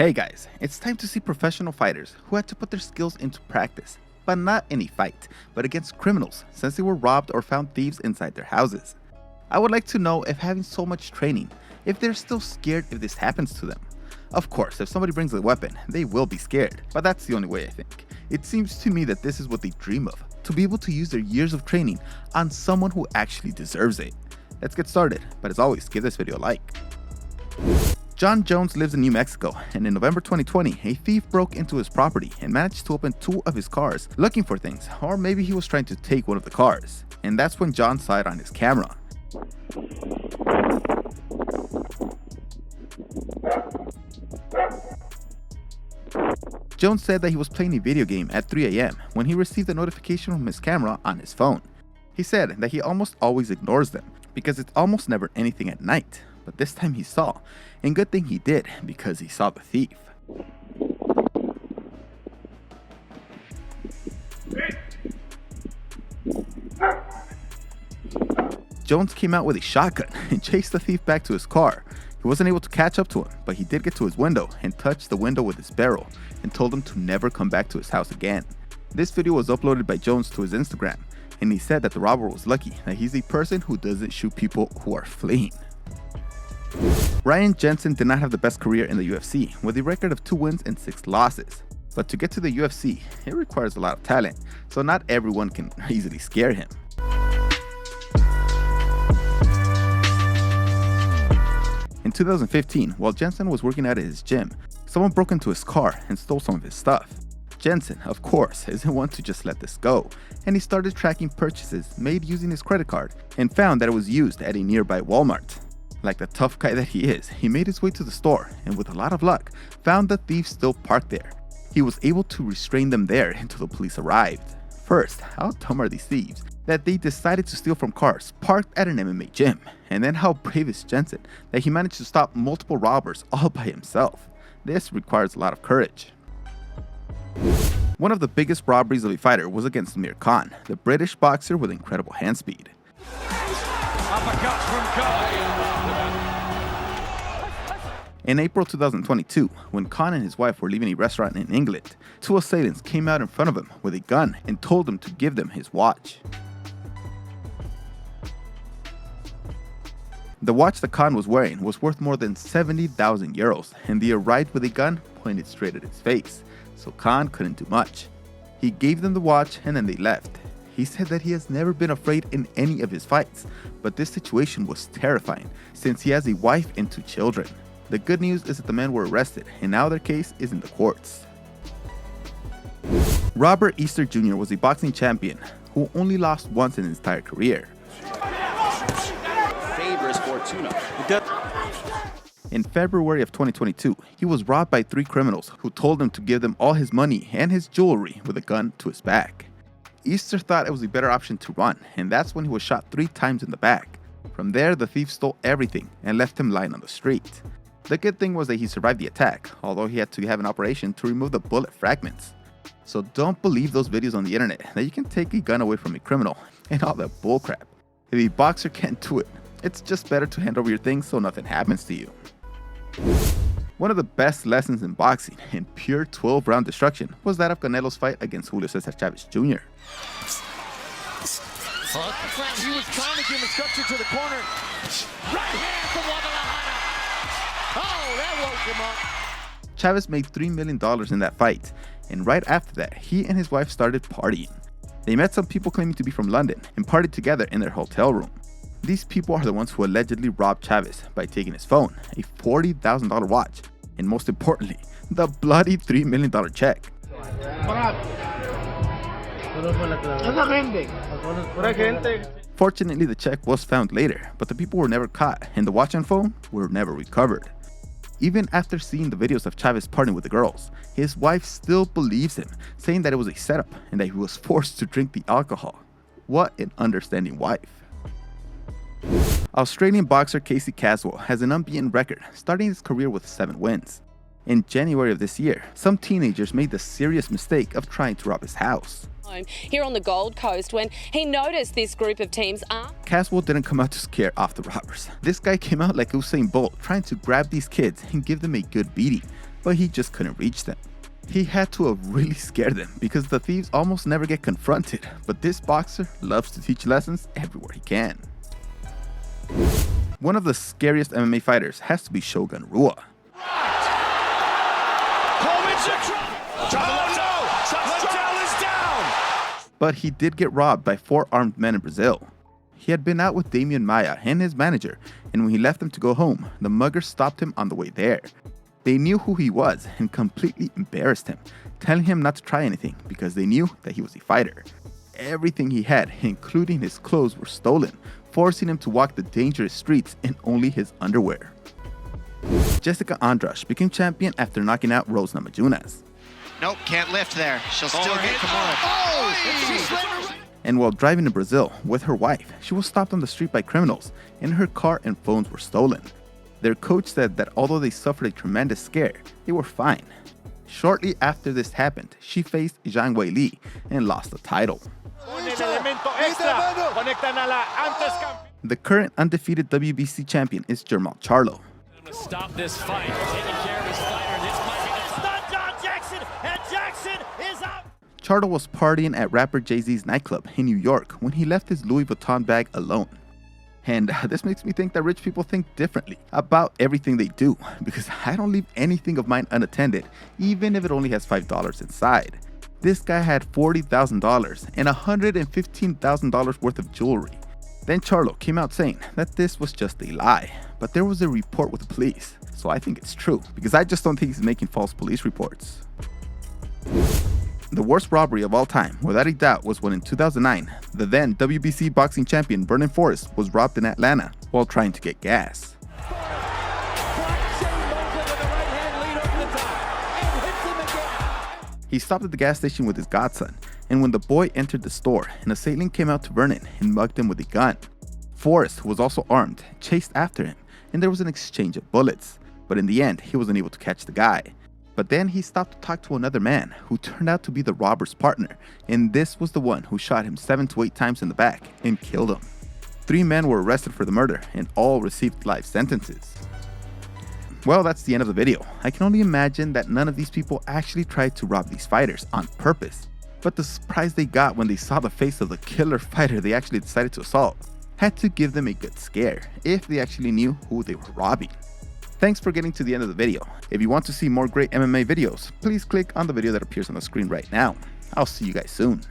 Hey guys, it's time to see professional fighters who had to put their skills into practice, but not any fight, but against criminals since they were robbed or found thieves inside their houses. I would like to know if having so much training, if they're still scared if this happens to them. Of course, if somebody brings a weapon, they will be scared, but that's the only way I think. It seems to me that this is what they dream of, to be able to use their years of training on someone who actually deserves it. Let's get started, but as always, give this video a like. Jon Jones lives in New Mexico, and in November 2020, a thief broke into his property and managed to open 2 of his cars looking for things, or maybe he was trying to take one of the cars. And that's when Jon saw it on his camera. Jones said that he was playing a video game at 3 AM when he received a notification from his camera on his phone. He said that he almost always ignores them because it's almost never anything at night. But this time he saw, and good thing he did because he saw the thief. Jones came out with a shotgun and chased the thief back to his car. He wasn't able to catch up to him, but he did get to his window and touched the window with his barrel and told him to never come back to his house again. This video was uploaded by Jones to his Instagram, and he said that the robber was lucky that he's a person who doesn't shoot people who are fleeing. Jensen did not have the best career in the UFC, with a record of 2 wins and 6 losses. But to get to the UFC, it requires a lot of talent, so not everyone can easily scare him. In 2015, while Jensen was working out at his gym, someone broke into his car and stole some of his stuff. Jensen, of course, isn't one to just let this go, and he started tracking purchases made using his credit card and found that it was used at a nearby Walmart. Like the tough guy that he is, he made his way to the store and with a lot of luck, found the thieves still parked there. He was able to restrain them there until the police arrived. First, how dumb are these thieves that they decided to steal from cars parked at an MMA gym? And then how brave is Jensen that he managed to stop multiple robbers all by himself? This requires a lot of courage. One of the biggest robberies of a fighter was against Amir Khan, the British boxer with incredible hand speed. Uppercuts from Khan. In April 2022, when Khan and his wife were leaving a restaurant in England, 2 assailants came out in front of him with a gun and told him to give them his watch. The watch that Khan was wearing was worth more than 70,000 euros, and they arrived with a gun pointed straight at his face, so Khan couldn't do much. He gave them the watch and then they left. He said that he has never been afraid in any of his fights, but this situation was terrifying since he has a wife and 2 children. The good news is that the men were arrested, and now their case is in the courts. Robert Easter Jr. was a boxing champion who only lost once in his entire career. In February of 2022, he was robbed by 3 criminals who told him to give them all his money and his jewelry with a gun to his back. Easter thought it was a better option to run, and that's when he was shot 3 times in the back. From there, the thief stole everything and left him lying on the street. The good thing was that he survived the attack, although he had to have an operation to remove the bullet fragments. So don't believe those videos on the internet that you can take a gun away from a criminal and all that bullcrap. If a boxer can't do it, it's just better to hand over your things so nothing happens to you. One of the best lessons in boxing in pure 12-round destruction was that of Canelo's fight against Julio Cesar Chavez Jr. He was trying to give instruction to the corner. Right hand from Guadalajara. Oh, that woke him up. Chavez made $3 million in that fight, and right after that, he and his wife started partying. They met some people claiming to be from London and partied together in their hotel room. These people are the ones who allegedly robbed Chavez by taking his phone, a $40,000 watch, and most importantly, the bloody $3 million check. Fortunately, the check was found later, but the people were never caught, and the watch and phone were never recovered. Even after seeing the videos of Chavez partying with the girls, his wife still believes him, saying that it was a setup and that he was forced to drink the alcohol. What an understanding wife. Australian boxer Caswell has an unbeaten record, starting his career with 7 wins. In January of this year, some teenagers made the serious mistake of trying to rob his house. Here on the Gold Coast when he noticed this group of teams armed. Caswell didn't come out to scare off the robbers. This guy came out like Usain Bolt, trying to grab these kids and give them a good beating. but he just couldn't reach them. He had to have really scared them because the thieves almost never get confronted, but this boxer loves to teach lessons everywhere he can. One of the scariest MMA fighters has to be Shogun Rua. But he did get robbed by 4 armed men in Brazil. He had been out with Damian Maia and his manager, and when he left them to go home, the muggers stopped him on the way there. They knew who he was and completely embarrassed him, telling him not to try anything because they knew that he was a fighter. Everything he had, including his clothes, were stolen, forcing him to walk the dangerous streets in only his underwear. Jessica Andrade became champion after knocking out Rose Namajunas. Nope, can't lift there. She'll still get Kimura. And while driving to Brazil with her wife, she was stopped on the street by criminals, and her car and phones were stolen. Their coach said that although they suffered a tremendous scare, they were fine. Shortly after this happened, she faced Zhang Weili and lost the title. The current undefeated WBC champion is Jermall Charlo. Stop this fight, taking care of his fighter. This might be the stunt on Jackson, and Jackson is out. Charlo was partying at rapper Jay-Z's nightclub in New York when he left his Louis Vuitton bag alone. And this makes me think that rich people think differently about everything they do, because I don't leave anything of mine unattended, even if it only has $5 inside. This guy had $40,000 and $115,000 worth of jewelry. Then Charlo came out saying that this was just a lie, but there was a report with the police, so I think it's true, because I just don't think he's making false police reports. The worst robbery of all time, without a doubt, was when in 2009, the then WBC boxing champion Vernon Forrest was robbed in Atlanta while trying to get gas. He stopped at the gas station with his godson, and when the boy entered the store, an assailant came out to Vernon and mugged him with a gun. Forrest, who was also armed, chased after him, and there was an exchange of bullets, but in the end, he wasn't able to catch the guy. But then he stopped to talk to another man who turned out to be the robber's partner, and this was the one who shot him 7 to 8 times in the back and killed him. 3 men were arrested for the murder and all received life sentences. Well, that's the end of the video. I can only imagine that none of these people actually tried to rob these fighters on purpose, but the surprise they got when they saw the face of the killer fighter they actually decided to assault had to give them a good scare if they actually knew who they were robbing. Thanks for getting to the end of the video. If you want to see more great MMA videos, please click on the video that appears on the screen right now. I'll see you guys soon.